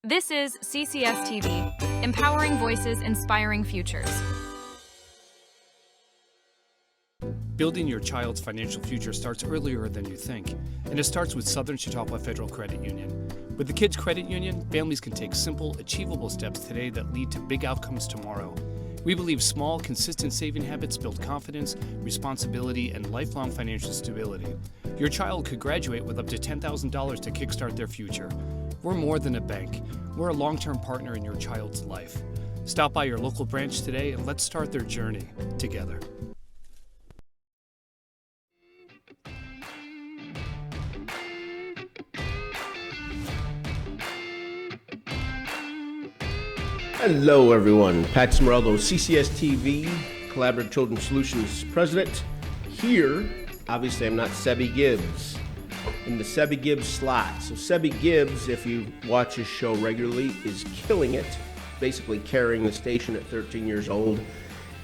This is CCS-TV, empowering voices, inspiring futures. Building your child's financial future starts earlier than you think, and it starts with Southern Chautauqua Federal Credit Union. With the Kids Credit Union, families can take simple, achievable steps today that lead to big outcomes tomorrow. We believe small, consistent saving habits build confidence, responsibility, and lifelong financial stability. Your child could graduate with up to $10,000 to kickstart their future. We're more than a bank. We're a long-term partner in your child's life. Stop by your local branch today and let's start their journey together. Hello everyone, Pat Smeraldo, CCS-TV, Collaborative Children's Solutions President. Here, obviously I'm not Sebby Gibbs, in the Sebby Gibbs slot. So Sebby Gibbs, if you watch his show regularly, is killing it, basically carrying the station at 13 years old.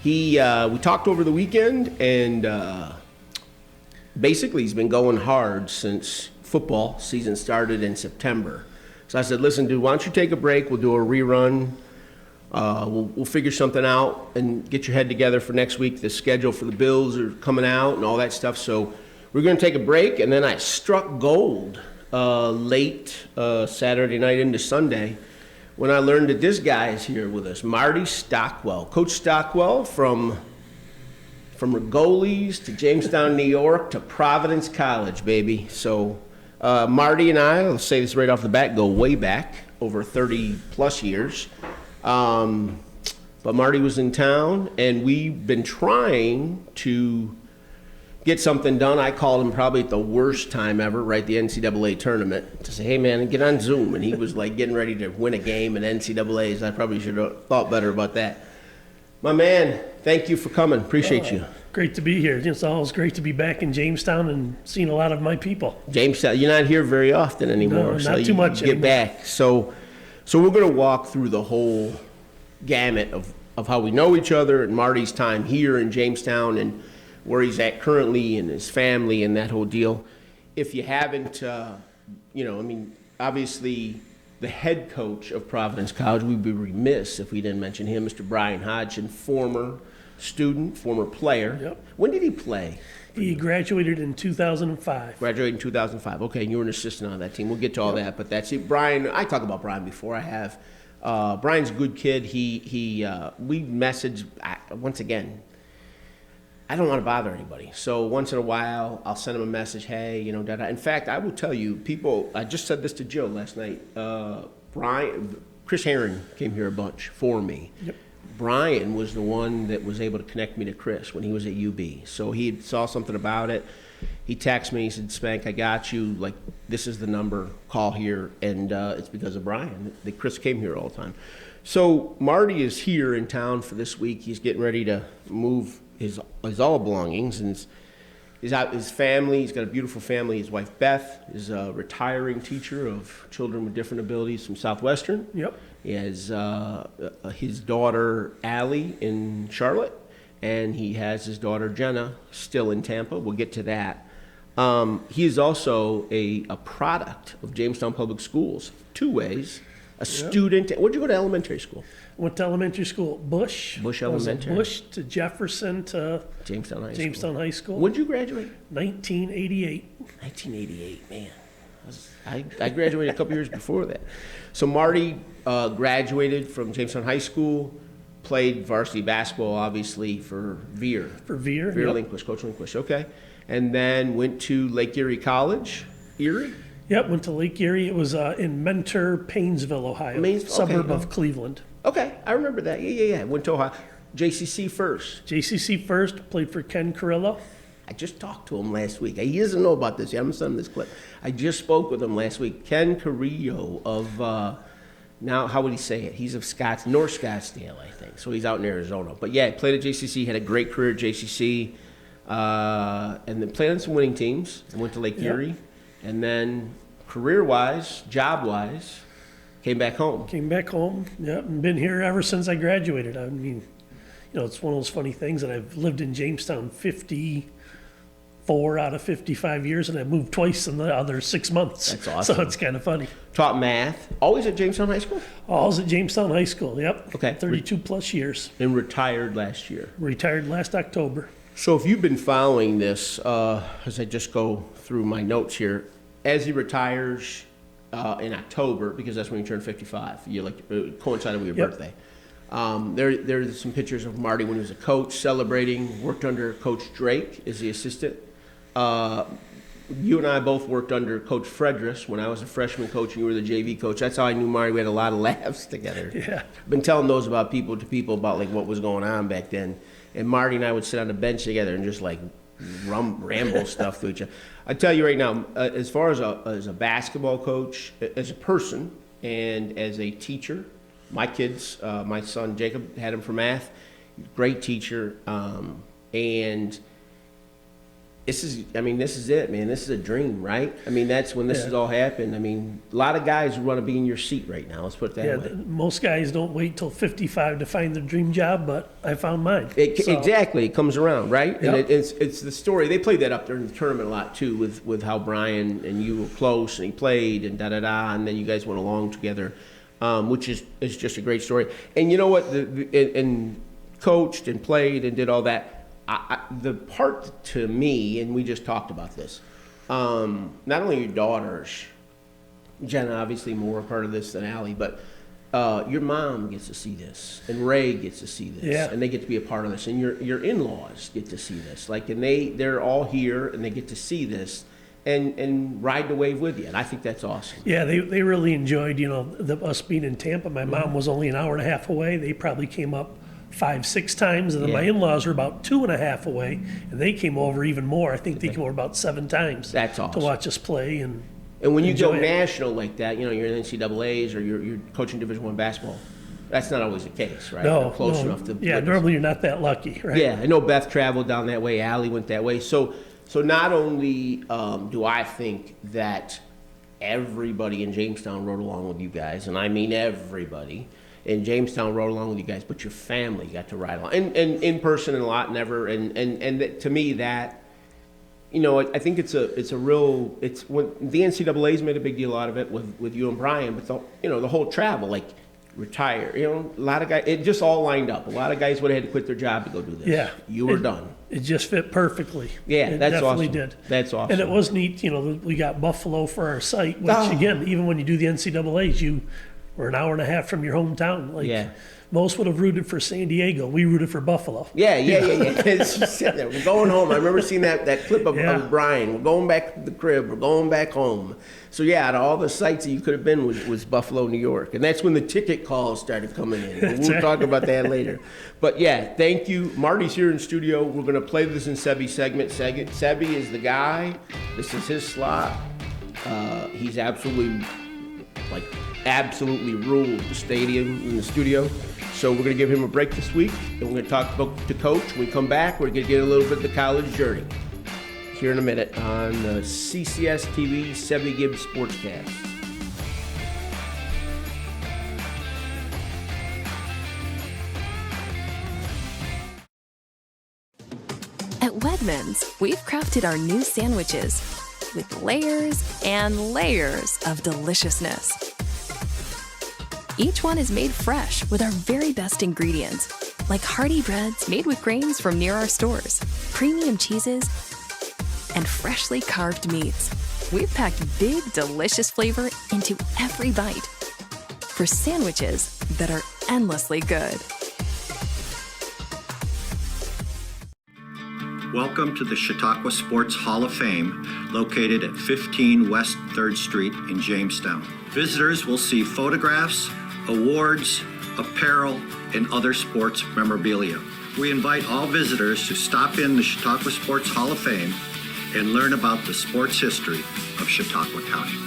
We talked over the weekend, and basically he's been going hard since football season started in September. So I said, listen dude, why don't you take a break, we'll do a rerun. We'll figure something out and get your head together for next week. The schedule for the Bills are coming out and all that stuff. So we're going to take a break, and then I struck gold late Saturday night into Sunday when I learned that this guy is here with us, Marty Stockwell. Coach Stockwell from Rigolis to Jamestown, New York to Providence College, baby. So Marty and I'll say this right off the bat, go way back, over 30 plus years. But Marty was in town, and we've been trying to get something done. I called him probably at the worst time ever, right, the NCAA tournament, to say, hey man, get on Zoom. And he was like getting ready to win a game in NCAAs. I probably should have thought better about that. My man, thank you for coming. Appreciate you. Great to be here. It's always great to be back in Jamestown and seeing a lot of my people. Jamestown, you're not here very often anymore. No, not too much get anymore. Back. So we're going to walk through the whole gamut of how we know each other and Marty's time here in Jamestown and where he's at currently and his family and that whole deal. If you haven't, obviously the head coach of Providence College, we'd be remiss if we didn't mention him, Mr. Brian Hodgson, former student, former player. Yep. When did he play? He graduated in 2005. Graduated in 2005. Okay, and you were an assistant on that team. We'll get to all that, but that's it. Brian, I talked about Brian before. I have. Brian's a good kid. We message, once again, I don't want to bother anybody. So once in a while, I'll send him a message, hey, da-da. In fact, I will tell you, people, I just said this to Joe last night. Chris Herron came here a bunch for me. Yep. Brian was the one that was able to connect me to Chris when he was at UB. So he saw something about it. He texted me, he said, Spank, I got you. Like, this is the number, call here. And it's because of Brian. Chris came here all the time. So Marty is here in town for this week. He's getting ready to move his all belongings. And his family, he's got a beautiful family. His wife, Beth, is a retiring teacher of children with different abilities from Southwestern. Yep. He has his daughter, Allie, in Charlotte. And he has his daughter, Jenna, still in Tampa. We'll get to that. He is also a product of Jamestown Public Schools, two ways. A student. Where'd you go to elementary school? Went to elementary school at Bush. Bush Elementary. Bush to Jefferson to Jamestown High School. When'd you graduate? 1988. 1988, man. I graduated a couple years before that. So Marty graduated from Jamestown High School, played varsity basketball, obviously, for Veer. Veer, Veer yep. Lindquist, Coach Lindquist, okay. And then went to Lake Erie College, Erie? Yep, went to Lake Erie. It was in Mentor, Paynesville, Ohio, suburb of Cleveland. Okay, I remember that. Yeah. Went to Ohio. JCC first. JCC first, played for Ken Carrillo. I just talked to him last week. He doesn't know about this. I haven't sent him this clip. I just spoke with him last week. Ken Carrillo of, now, how would he say it? He's of North Scottsdale, I think. So he's out in Arizona. But yeah, played at JCC, had a great career at JCC, and then played on some winning teams. And went to Lake Erie. And then career-wise, job-wise, came back home. Yep, and been here ever since I graduated. I mean, it's one of those funny things that I've lived in Jamestown 50, 4 out of 55 years, and I moved twice in the other 6 months. That's awesome. So it's kind of funny. Taught math. Always at Jamestown High School? Always at Jamestown High School, yep. Okay. 32 plus years. And retired last year. Retired last October. So if you've been following this, as I just go through my notes here, as he retires in October, because that's when you turn 55, coincided with your birthday. There's some pictures of Marty when he was a coach, celebrating, worked under Coach Drake as the assistant. You and I both worked under Coach Fredress when I was a freshman coach and you were the JV coach. That's how I knew Marty. We had a lot of laughs together. Yeah. Been telling those about people about like what was going on back then. And Marty and I would sit on the bench together and just like ramble stuff to each other. I tell you right now, as far as a basketball coach, as a person and as a teacher, my kids, my son Jacob had him for math, great teacher, and this is it, man. This is a dream, right? I mean, that's when this has all happened. I mean, a lot of guys want to be in your seat right now. Let's put it that way. Most guys don't wait till 55 to find their dream job, but I found mine. Exactly. It comes around, right? Yep. And it's the story. They played that up during the tournament a lot, too, with how Brian and you were close, and he played, and da-da-da, and then you guys went along together, which is just a great story. And you know what? And coached and played and did all that. The part to me, and we just talked about this, not only your daughters, Jenna obviously more a part of this than Allie, but your mom gets to see this, and Ray gets to see this, and they get to be a part of this, and your in-laws get to see this, and they're all here, and they get to see this, and ride the wave with you, and I think that's awesome. Yeah, they really enjoyed, us being in Tampa. My mom was only an hour and a half away. They probably came up 5-6 times, and then my in-laws were about 2.5 away, and they came over even more. I think they came over about 7 times. That's awesome. To watch us play and when you go national like that, you're in NCAAs or you're coaching Division I basketball. That's not always the case, right? No, close enough to. Yeah, normally you're not that lucky, right? Yeah, I know Beth traveled down that way. Allie went that way. So not only do I think that everybody in Jamestown rode along with you guys, and I mean everybody in Jamestown rode along with you guys, but your family got to ride along, and in person and a lot, never, and to me that, I think it's when the NCAA's made a big deal out of it with you and Brian, but the whole travel, like retire, a lot of guys, it just all lined up. A lot of guys would have had to quit their job to go do this. Yeah, you were done. It just fit perfectly. Yeah, it that's definitely awesome. Did. That's awesome. And it was neat. We got Buffalo for our site, which again, even when you do the NCAA's, you were an hour and a half from your hometown. Most would have rooted for San Diego. We rooted for Buffalo. Yeah. It's just sitting there. We're going home. I remember seeing that clip of Brian. We're going back to the crib. We're going back home. So, out of all the sites that you could have been was Buffalo, New York. And that's when the ticket calls started coming in. We'll talk about that later. But, thank you. Marty's here in studio. We're going to play this in Sebby's segment. Sebby is the guy. This is his slot. He's absolutely ruled the stadium in the studio. So we're going to give him a break this week, and we're going to talk to Coach. When we come back, we're going to get a little bit of the college journey here in a minute on the CCS-TV Sebby Gibbs Sportscast. At Wegmans, we've crafted our new sandwiches with layers and layers of deliciousness. Each one is made fresh with our very best ingredients, like hearty breads made with grains from near our stores, premium cheeses, and freshly carved meats. We've packed big, delicious flavor into every bite for sandwiches that are endlessly good. Welcome to the Chautauqua Sports Hall of Fame, located at 15 West 3rd Street in Jamestown. Visitors will see photographs, awards, apparel, and other sports memorabilia. We invite all visitors to stop in the Chautauqua Sports Hall of Fame and learn about the sports history of Chautauqua County.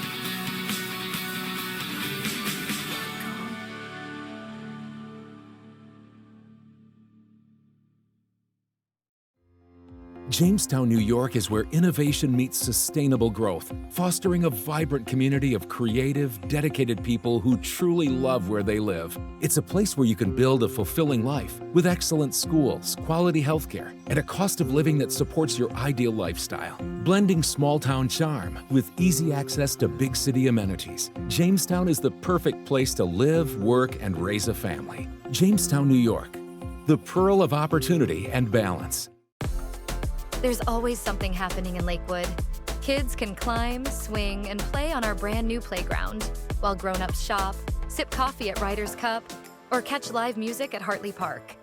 Jamestown, New York is where innovation meets sustainable growth, fostering a vibrant community of creative, dedicated people who truly love where they live. It's a place where you can build a fulfilling life with excellent schools, quality healthcare, and a cost of living that supports your ideal lifestyle. Blending small-town charm with easy access to big city amenities, Jamestown is the perfect place to live, work, and raise a family. Jamestown, New York, the pearl of opportunity and balance. There's always something happening in Lakewood. Kids can climb, swing, and play on our brand new playground, while grown-ups shop, sip coffee at Ryder's Cup, or catch live music at Hartley Park.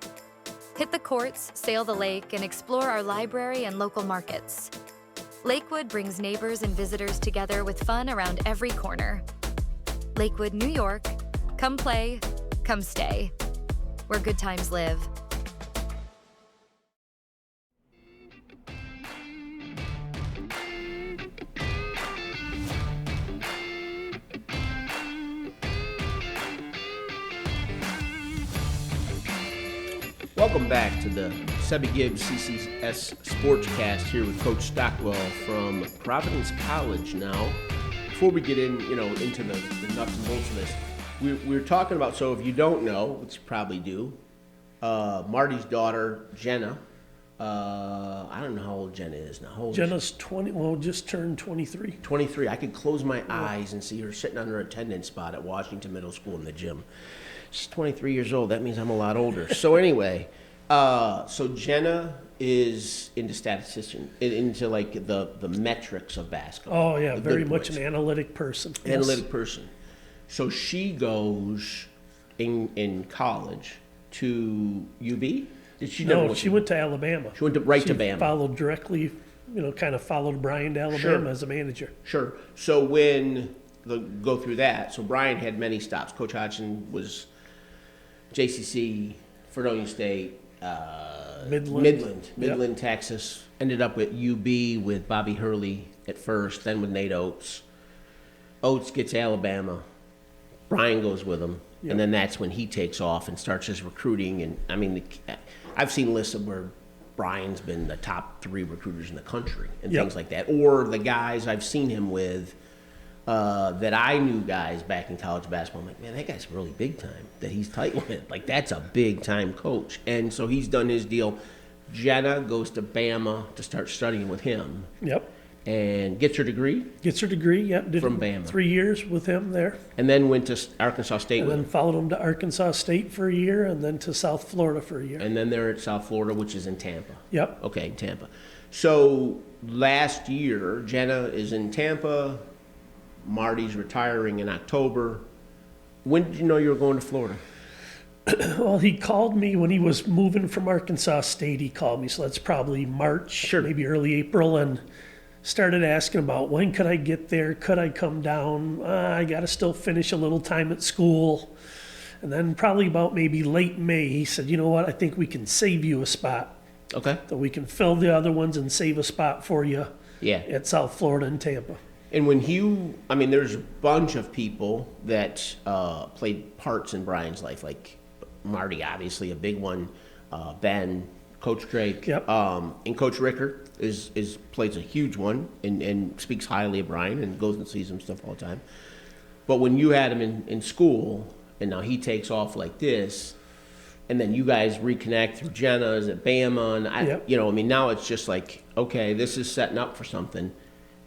Hit the courts, sail the lake, and explore our library and local markets. Lakewood brings neighbors and visitors together with fun around every corner. Lakewood, New York. Come play, come stay. Where good times live. Welcome back to the Sebby Gibbs CCS Sportscast here with Coach Stockwell from Providence College. Now, before we get into the nuts and bolts of this, we're talking about, so if you don't know, which you probably do, Marty's daughter, Jenna, I don't know how old Jenna is now. How old Jenna's 20, well, just turned 23. 23. I could close my eyes and see her sitting on her attendance spot at Washington Middle School in the gym. She's 23 years old. That means I'm a lot older. So anyway, so Jenna is into statistician, into like the metrics of basketball. Oh, yeah, very much an analytic person. Analytic person. So she goes in college to UB? Did she No, she went to Alabama. She went to Bama. Followed directly, kind of followed Brian to Alabama as a manager. Sure. So go through that. So Brian had many stops. Coach Hodgson was JCC, Fredonia State, Midland, Texas. Ended up at UB with Bobby Hurley at first, then with Nate Oates. Oates gets Alabama. Brian goes with him. Yep. And then that's when he takes off and starts his recruiting. And I mean, I've seen lists of where Brian's been the top 3 recruiters in the country and things like that. Or the guys I've seen him with that I knew guys back in college basketball. I'm like, man, that guy's really big time that he's tight with. Like, that's a big time coach. And so he's done his deal. Jenna goes to Bama to start studying with him. Yep. And gets her degree? Gets her degree, yep. Did from Bama. 3 years with him there. And then went to Arkansas State and with then him. Followed him to Arkansas State for a year, and then to South Florida for a year. And then they're at South Florida, which is in Tampa. Yep. Okay, Tampa. So last year, Jenna is in Tampa. Marty's retiring in October. When did you know you were going to Florida? Well, he called me when he was moving from Arkansas State. He called me, so that's probably March, maybe early April, and started asking about when could I get there, could I come down, I got to still finish a little time at school. And then probably about maybe late May, he said, you know what, I think we can save you a spot. Okay. So we can fill the other ones and save a spot for you at South Florida and Tampa. And when there's a bunch of people that played parts in Brian's life, like Marty, obviously a big one, Ben, Coach Drake, and Coach Ricker plays a huge one and speaks highly of Brian and goes and sees him stuff all the time. But when you had him in school, and now he takes off like this, and then you guys reconnect through Jenna's at Bama, and now it's just like, okay, this is setting up for something.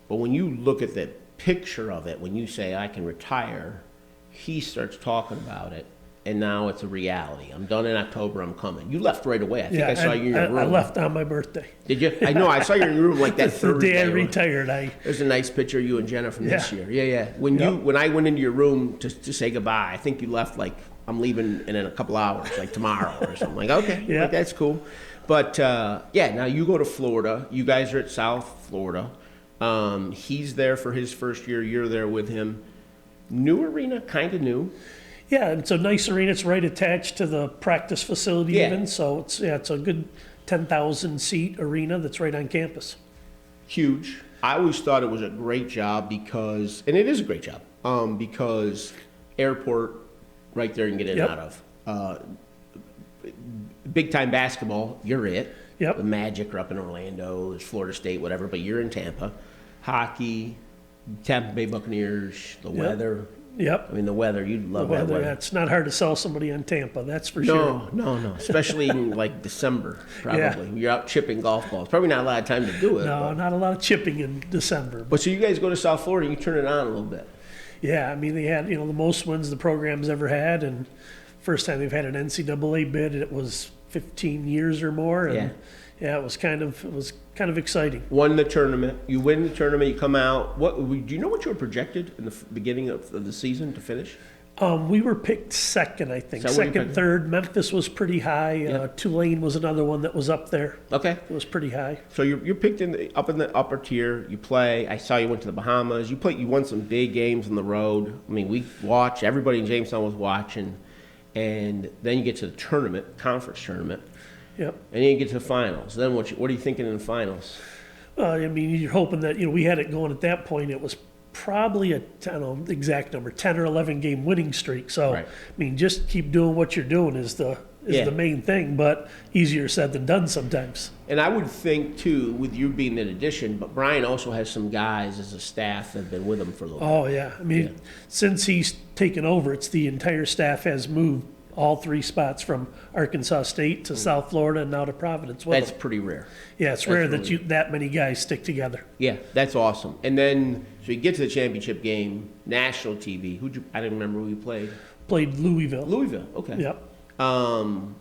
But when you look at the picture of it, when you say, I can retire, he starts talking about it, and now it's a reality. I'm done in October, I'm coming. You left right away. I think I saw you in your room. I left on my birthday. Did you? I know, I saw you in your room like that Thursday. The day I retired. There's a nice picture of you and Jenna from this year. Yeah. When I went into your room to say goodbye, I think you left like, I'm leaving in a couple hours, like tomorrow or something. Like, okay, like, that's cool. But, now you go to Florida. You guys are at South Florida. He's there for his first year. You're there with him. New arena, kind of new. Yeah, it's a nice arena. It's right attached to the practice facility even. So it's a good 10,000 seat arena that's right on campus. Huge. I always thought it was a great job because, and it is a great job, because airport right there you can get in and out of. Big time basketball, you're it. Yep. The Magic are up in Orlando, there's Florida State, whatever, but you're in Tampa. Hockey, Tampa Bay Buccaneers, the weather. Yep. I mean, the weather, you'd love The that weather, weather. it's not hard to sell somebody on Tampa, that's for sure. No, especially in like December, probably. Yeah. You're out chipping golf balls. Probably not a lot of time to do it. No, not a lot of chipping in December. But so you guys go to South Florida and you turn it on a little bit. Yeah, I mean, they had, the most wins the program's ever had, and first time they've had an NCAA bid, it was 15 years or more, and yeah, it was kind of exciting. Won the tournament. You win the tournament. You come out. Do you know what you were projected in the beginning of the season to finish? We were picked second, I think. Is that what you Second, picked? third. Memphis was pretty high. Yep. Tulane was another one that was up there. Okay. It was pretty high. So you're picked up in the upper tier. You play. I saw you went to the Bahamas. You won some big games on the road. I mean, we watched. Everybody in Jamestown was watching. And then you get to the tournament, conference tournament. Yep. And then you get to the finals. Then what are you thinking in the finals? I mean, you're hoping that, we had it going at that point. It was probably I don't know the exact number, 10 or 11 game winning streak. So, Right. I mean, just keep doing what you're doing is the main thing, but easier said than done sometimes. And I would think, too, with you being an addition, but Brian also has some guys as a staff that have been with him for a little Oh, yeah. I mean, since he's taken over, it's the entire staff has moved all three spots from Arkansas State to South Florida and now to Providence with That's him. pretty rare. Yeah, it's rare really that that many guys stick together. Yeah, that's awesome. And then, so you get to the championship game, national TV. I didn't remember who you played. Played Louisville. Louisville, okay. Yep.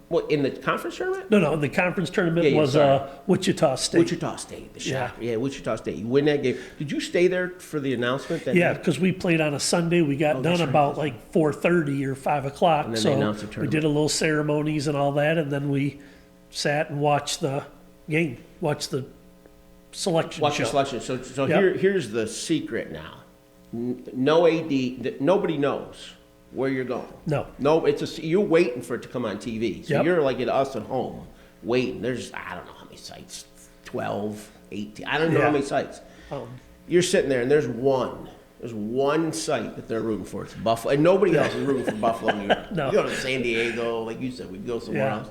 What, in the conference tournament? No, the conference tournament was sorry. Wichita State. Wichita State, the shot. Yeah, Wichita State. You win that game. Did you stay there for the announcement? Yeah, because we played on a Sunday. We got done about like 4:30 or 5 o'clock. And then so they announced the we tournament. did a little ceremonies and all that, and then we sat and watched the game, watched the selection Watch show. your selection. So Yep. here's the secret now. No AD, nobody knows where you're going. No. You're waiting for it to come on TV. So Yep. you're like at us at home, waiting. There's, I don't know how many sites, 12, 18, I don't know how Yeah. many sites. Um, You're sitting there and there's one site that they're rooting for. It's Buffalo. And nobody else is rooting for Buffalo, New York. No. You go to San Diego, like you said, we'd go somewhere Yeah. else.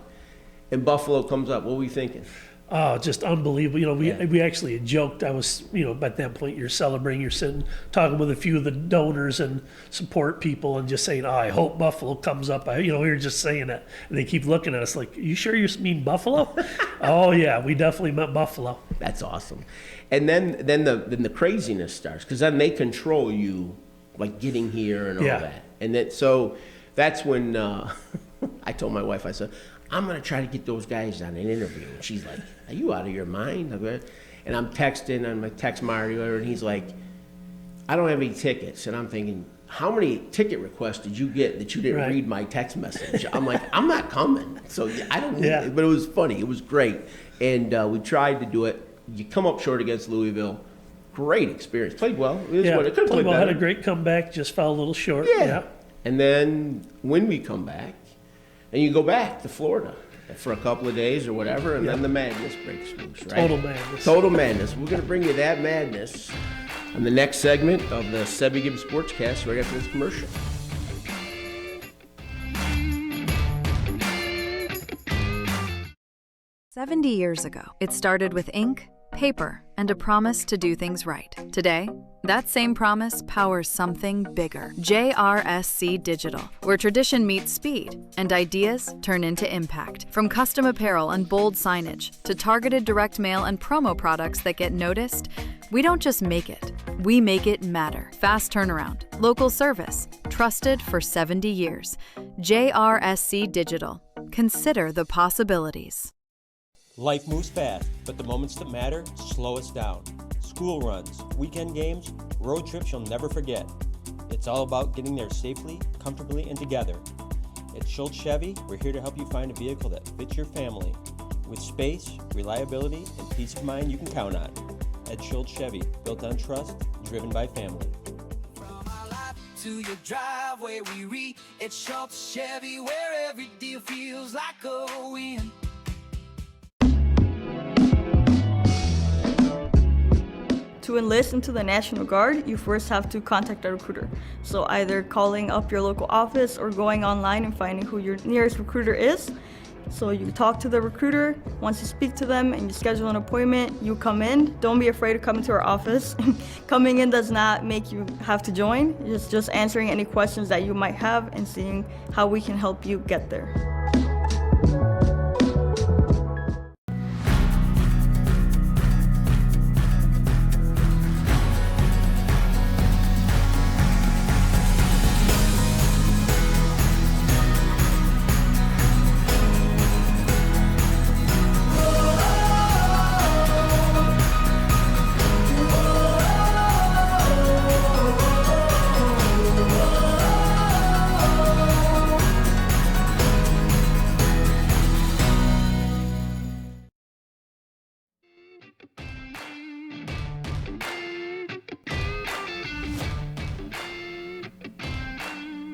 And Buffalo comes up. What were we thinking? Oh, just unbelievable. We actually had joked. I was, at that point you're celebrating, you're sitting, talking with a few of the donors and support people and just saying, I hope Buffalo comes up. We were just saying that. And they keep looking at us like, you sure you mean Buffalo? Oh, yeah, we definitely meant Buffalo. That's awesome. And then the craziness starts, because then they control you, like getting here and all Yeah. that. And so that's when I told my wife, I said, I'm going to try to get those guys on an interview. And she's like, are you out of your mind? And I'm texting, and I text Marty, and he's like, I don't have any tickets. And I'm thinking, how many ticket requests did you get that you didn't Right. read my text message? I'm like, I'm not coming. So I don't need Yeah. it. But it was funny. It was great. And we tried to do it. You come up short against Louisville. Great experience. Played well. It could have played well, had better. a great comeback, just fell a little short. Yeah. And then when we come back, and you go back to Florida for a couple of days or whatever, and then the madness breaks loose, right? Total madness. Total madness. We're going to bring you that madness in the next segment of the Sebby Gibbs Sportscast right after this commercial. "70 years ago, it started with ink, paper, and a promise to do things right. Today, that same promise powers something bigger. JRSC Digital, where tradition meets speed and ideas turn into impact. From custom apparel and bold signage to targeted direct mail and promo products that get noticed, we don't just make it, we make it matter. Fast turnaround, local service, trusted for 70 years. JRSC Digital. Consider the possibilities. Life moves fast, but the moments that matter slow us down. School runs, weekend games, road trips you'll never forget. It's all about getting there safely, comfortably, and together. At Schultz Chevy, we're here to help you find a vehicle that fits your family with space, reliability, and peace of mind you can count on. At Schultz Chevy, built on trust, driven by family. From our lot to your driveway, we reach at Schultz Chevy, where every deal feels like a win. To enlist into the National Guard, you first have to contact a recruiter. So either calling up your local office or going online and finding who your nearest recruiter is. So you talk to the recruiter. Once you speak to them and you schedule an appointment, you come in. Don't be afraid to come into our office. Coming in does not make you have to join. It's just answering any questions that you might have and seeing how we can help you get there.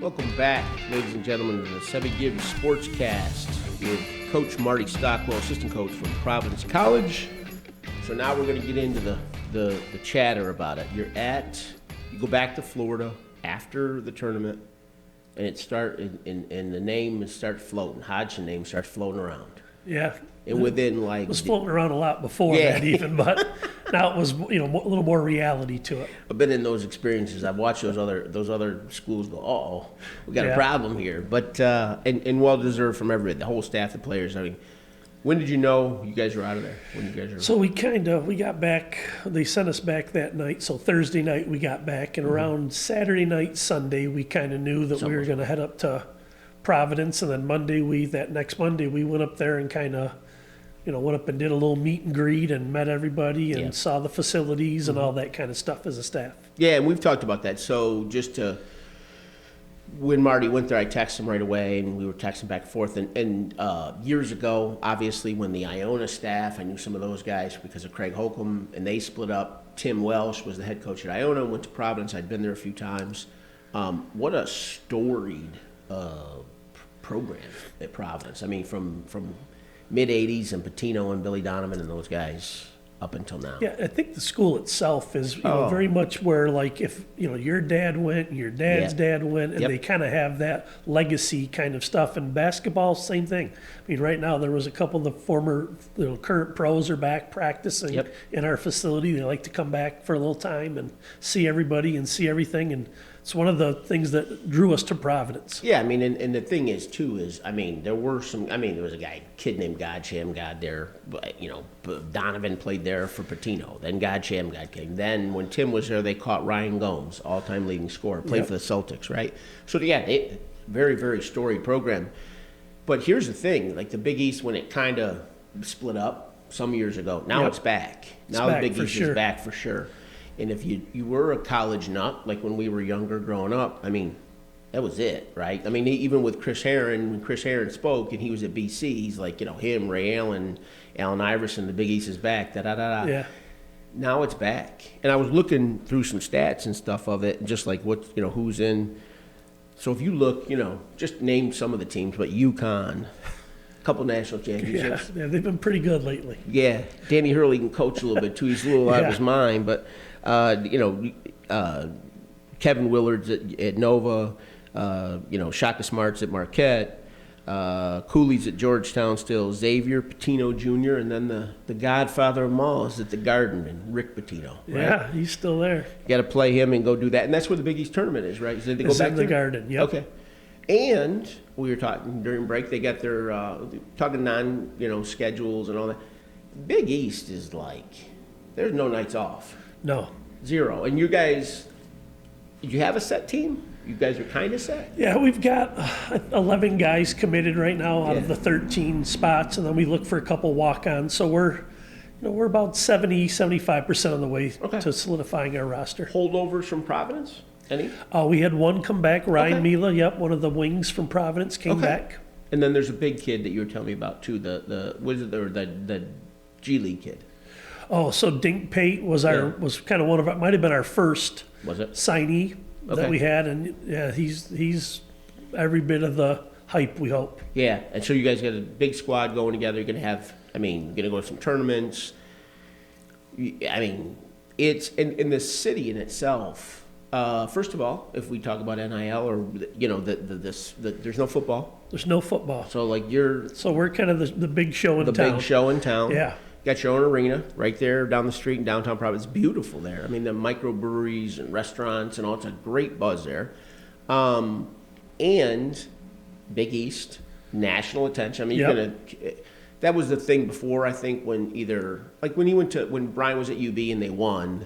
Welcome back, ladies and gentlemen, to the Sebby Gibbs Sportscast with Coach Marty Stockwell, assistant coach from Providence College. So now we're going to get into the chatter about it. You go back to Florida after the tournament, and and the name starts floating. Hodgson name starts floating around. Yeah. And within it was floating around a lot before that even, but now it was a little more reality to it. I've been in those experiences. I've watched those other schools go, oh, we got a problem here. But and well deserved from everybody, the whole staff, the players. I mean, when did you know you guys were out of there? So we got back. They sent us back that night. So Thursday night we got back, and around Saturday night, Sunday we kind of knew that we were going to head up to Providence, and then that next Monday we went up there and kind of. Went up and did a little meet and greet and met everybody and saw the facilities and all that kind of stuff as a staff. Yeah, and we've talked about that. So when Marty went there, I texted him right away, and we were texting back and forth. And years ago, obviously, when the Iona staff, I knew some of those guys because of Craig Holcomb, and they split up. Tim Welsh was the head coach at Iona, went to Providence. I'd been there a few times. What a storied program at Providence. I mean, from mid-'80s and Patino and Billy Donovan and those guys up until now. Yeah, I think the school itself is very much where, like, if your dad went and your dad's dad went, and they kind of have that legacy kind of stuff. And basketball, same thing. I mean, right now there was a couple of the former current pros are back practicing in our facility. They like to come back for a little time and see everybody and see everything, and it's one of the things that drew us to Providence. Yeah, I mean, and the thing is, too, there was a kid named Godsham there, but, Donovan played there for Patino. Then Godsham came. Then when Tim was there, they caught Ryan Gomes, all-time leading scorer, played for the Celtics, right? So, very, very storied program. But here's the thing, like the Big East, when it kind of split up some years ago, now it's back. Now the Big East is back for sure. And if you were a college nut, like when we were younger growing up, I mean, that was it, right? I mean, even with Chris Herron, when Chris Herron spoke and he was at BC, he's like, him, Ray Allen, Allen Iverson, the Big East is back, da-da-da-da. Yeah. Now it's back. And I was looking through some stats and stuff of it, just like who's in. So if you look, just name some of the teams, but UConn, a couple national championships. Yeah, they've been pretty good lately. Yeah, Danny Hurley can coach a little bit, too. He's a little out of his mind, but Kevin Willard's at Nova, Shaka Smart's at Marquette, Cooley's at Georgetown still, Xavier Patino Jr., and then the godfather of them all is at the Garden, and Rick Patino. Right? Yeah, he's still there. You got to play him and go do that, and that's where the Big East tournament is, right? So they go back in the Garden. Yep. Okay. And we were talking during break. They got their talking schedules and all that. Big East is like there's no nights off. No. Zero. And you guys, did you have a set team? You guys are kind of set? Yeah, we've got 11 guys committed right now out of the 13 spots, and then we look for a couple walk-ons. So we're about 75% on the way to solidifying our roster. Holdovers from Providence? Any? We had one come back, Ryan Mila, one of the wings from Providence came back. And then there's a big kid that you were telling me about too, the G League kid. Oh, so Dink Pate was kind of might have been our first signee that we had, and he's every bit of the hype, we hope. Yeah, and so you guys got a big squad going together. You're going to go to some tournaments. I mean, it's in the city in itself. First of all, if we talk about NIL or, there's no football. There's no football. So we're kind of the big show in town. The big show in town. Yeah. Got your own arena right there down the street in downtown Providence. It's beautiful there. I mean, the microbreweries and restaurants and all, it's a great buzz there. And Big East, national attention. I mean, that was the thing before, I think, when when Brian was at UB and they won,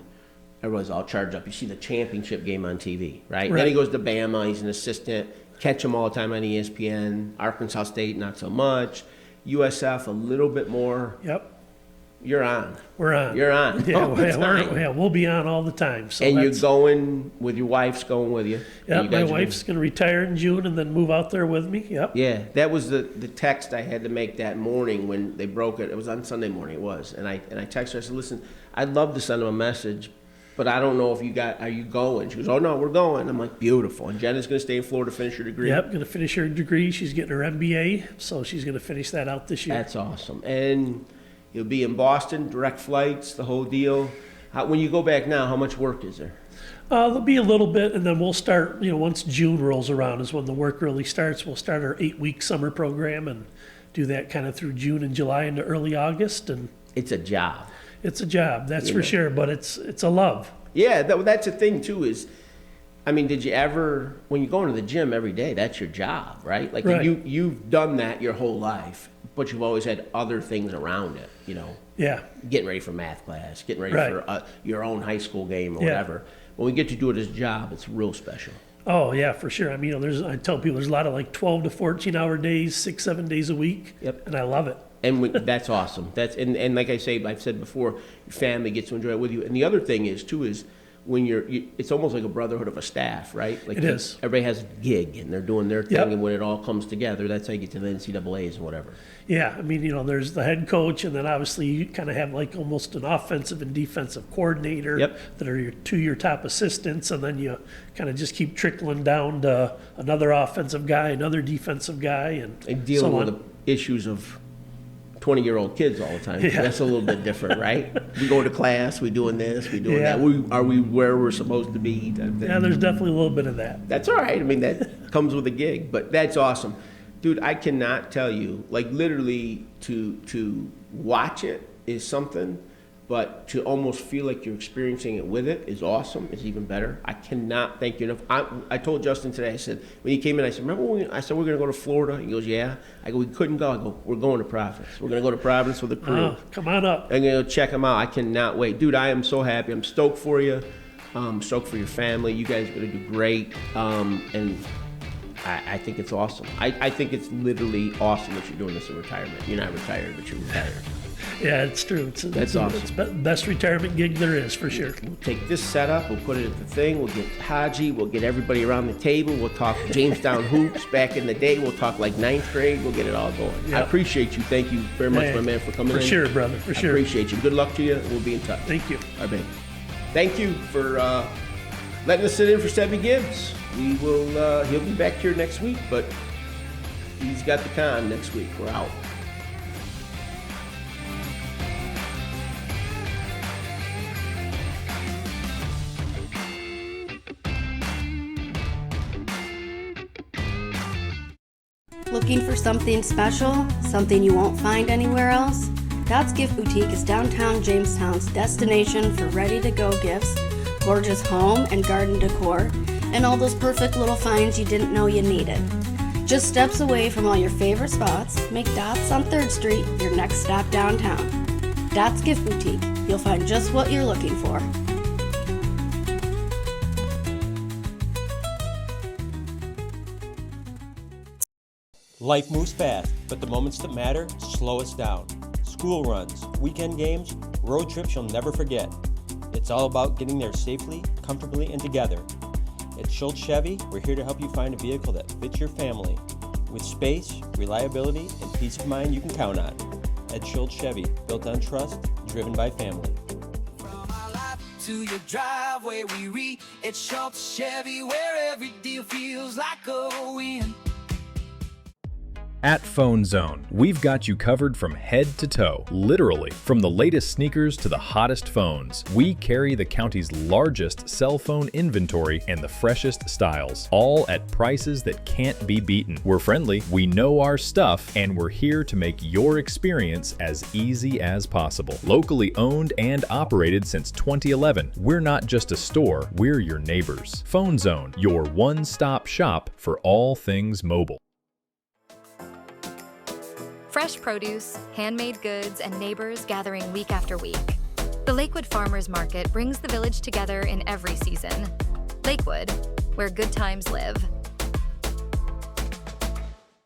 everyone's all charged up. You see the championship game on TV, right? Then he goes to Bama, he's an assistant, catch him all the time on ESPN. Arkansas State, not so much. USF, a little bit more. Yep. You're on. We're on. You're on. Yeah, we'll be on all the time. So and you're going with your wife's going with you. Yeah, my wife's going to retire in June and then move out there with me. Yep. Yeah, that was the text I had to make that morning when they broke it. It was on Sunday morning. It was, and I texted her. I said, "Listen, I'd love to send them a message, but I don't know if are you going?" She goes, "Oh no, we're going." I'm like, "Beautiful." And Jenna's going to stay in Florida to finish her degree. Yep, going to finish her degree. She's getting her MBA, so she's going to finish that out this year. That's awesome. And you'll be in Boston, direct flights, the whole deal. When you go back now, how much work is there? There'll be a little bit, and then we'll start, once June rolls around is when the work really starts. We'll start our 8-week summer program and do that kind of through June and July into early August. And it's a job. It's a job, that's for sure, but it's a love. Yeah, that's the thing too is, I mean, did you ever, when you go into the gym every day, that's your job, right? Like you've done that your whole life, but you've always had other things around it, Yeah. Getting ready for math class, getting ready for your own high school game or whatever. When we get to do it as a job, it's real special. Oh, yeah, for sure. I mean, I tell people there's a lot of 12 to 14-hour days, 6-7 days a week. Yep. And I love it. And that's awesome. And like I've said before, your family gets to enjoy it with you. And the other thing is when it's almost like a brotherhood of a staff, right? Like it is. Everybody has a gig and they're doing their thing, and when it all comes together, that's how you get to the NCAAs and whatever. Yeah, I mean, there's the head coach, and then obviously you kind of have almost an offensive and defensive coordinator that are your top assistants, and then you kind of just keep trickling down to another offensive guy, another defensive guy, and dealing with the issues of 20-year-old kids all the time. Yeah. That's a little bit different, right? We go to class, we doing this, we doing that. Are we where we're supposed to be? Yeah, there's definitely a little bit of that. That's all right. I mean, that comes with a gig, but that's awesome. Dude, I cannot tell you, literally to watch it is something, but to almost feel like you're experiencing it with it is awesome. It's even better. I cannot thank you enough. I told Justin today, I said, when he came in, I said, remember when I said we're going to go to Florida? He goes, yeah. I go, we couldn't go. I go, we're going to Providence. We're going to go to Providence with the crew. Oh, come on up. I'm going to check them out. I cannot wait. Dude, I am so happy. I'm stoked for you. I'm stoked for your family. You guys are going to do great. And I think it's awesome. I think it's literally awesome that you're doing this in retirement. You're not retired, but you're retired. Yeah, it's true. That's awesome. It's the best retirement gig there is, for sure. We'll take this setup, we'll put it at the thing, we'll get Haji, we'll get everybody around the table, we'll talk Jamestown hoops back in the day, we'll talk ninth grade, we'll get it all going. Yep. I appreciate you. Thank you very much, my man, for coming in. For sure, brother, for sure. I appreciate you. Good luck to you, and we'll be in touch. Thank you. All right, babe. Thank you for letting us sit in for Sebby Gibbs. We will, he'll be back here next week, but he's got the con next week. We're out. Looking for something special? Something you won't find anywhere else? Dad's Gift Boutique is downtown Jamestown's destination for ready-to-go gifts, gorgeous home and garden decor, and all those perfect little finds you didn't know you needed. Just steps away from all your favorite spots, make Dots on 3rd Street your next stop downtown. Dots Gift Boutique. You'll find just what you're looking for. Life moves fast, but the moments that matter slow us down. School runs, weekend games, road trips you'll never forget. It's all about getting there safely, comfortably, and together. At Schultz Chevy, we're here to help you find a vehicle that fits your family with space, reliability, and peace of mind you can count on. At Schultz Chevy, built on trust, driven by family. From our lot to your driveway, we reach. It's Schultz Chevy, where every deal feels like a win. At Phone Zone, we've got you covered from head to toe, literally. From the latest sneakers to the hottest phones, we carry the county's largest cell phone inventory and the freshest styles, all at prices that can't be beaten. We're friendly, we know our stuff, and we're here to make your experience as easy as possible. Locally owned and operated since 2011, we're not just a store, we're your neighbors. Phone Zone, your one-stop shop for all things mobile. Fresh produce, handmade goods, and neighbors gathering week after week. The Lakewood Farmers Market brings the village together in every season. Lakewood, where good times live.